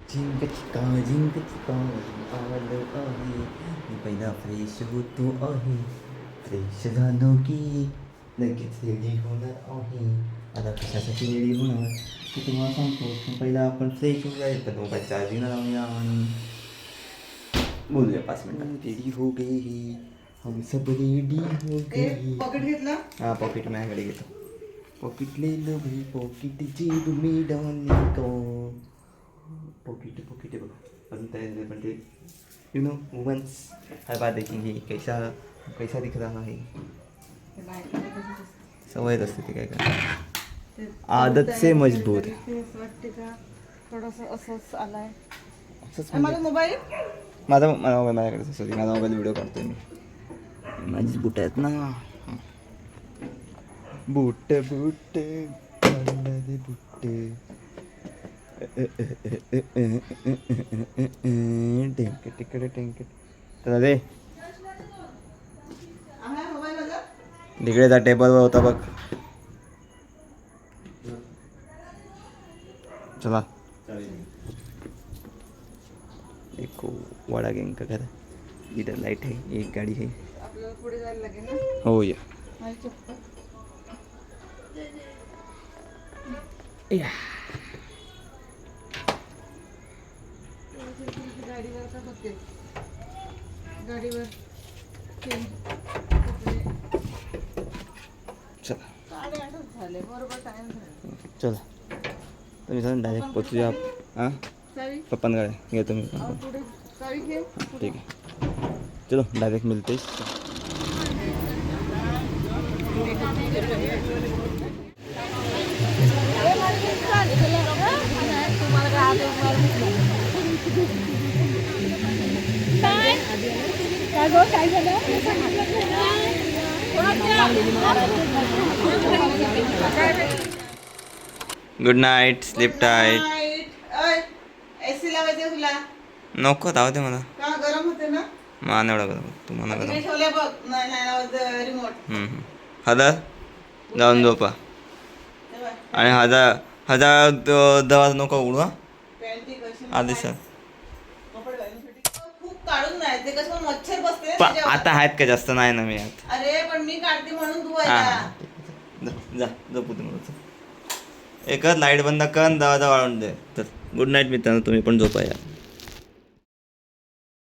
Zinc चिका आलं आहे मी पहिला फ्रेश होतो आहे फ्रेश झालो की लगेच रेडी होणार आहे. आता कशासाठी रेडी होणार ते तुम्हाला सांगतो. पण पहिला आपण फ्रेश होऊन जाईल तर मोबाईल चार्जिंगला लावूया आणि बोलूया 5 मिनिटात. रेडी हो गई हम सब रेडी हो गई. पॉकेट घेतला. हाँ पॉकेट माझ्याकडे घेतो. पॉकेट ले लो भाई पॉकेट जेब में डालने को. पॉकेट पॉकेट है बघा अजून तयार नाही पण ते यू नो वुमन्स हर बात देखेंगे कैसा कैसा दिख रहा है. सवयच असते ते काय काय आदत से मजबूर. वाटते का थोडंसं असंच आलाय असंच माझा मोबाईल. माझा मोबाईल माझ्याकडे सॉरी माझा मोबाईल व्हिडिओ काढतोय मी. माझीच बुट आहेत ना. बुट बुट बुट टेंकेट तिकडे टेंकेट तर दे मोबाईल माझा तिकडे त्या टेबलवर होता बघ. चला देखो वडा गँग का घर इधर लाइट है एक गाड़ी है. आपल्याला पुढे जायला लागेल ना. हो या माझी चप्पल. गाडीवर का बघते गाडीवर चला 8:30 झाले बरोबर टाइम झाला. चला तुम्ही सांग डायरेक्ट पोचूया. हां चावी पप्पांकडे घेतो मी. पुढे चावी घे. ठीक है चलो डायरेक्ट मिलते हैं. काय झालं good night sleep tight. AC लावायचं तुला नको धाव दे मला. का गरम होते ना. मान एवढा गरम तुम्हाला गरम. तिकडे ठेवले बघ नाही रिमोट. हजार जाऊन झोपा आणि हजार दवा नको उडवा आधी सर. खूप काढून नाही ते कसं मच्छर बसते ना पण त्याच्यावर. आता आहेत का जास्त नाही ना मी आत. अरे पण मी काढते म्हणून तू हां आहे जा झोपू दे मला. एकच लाईट बंद कर दवा वाढून दे. तर गुड नाईट मित्रांनो तुम्ही पण झोपा या.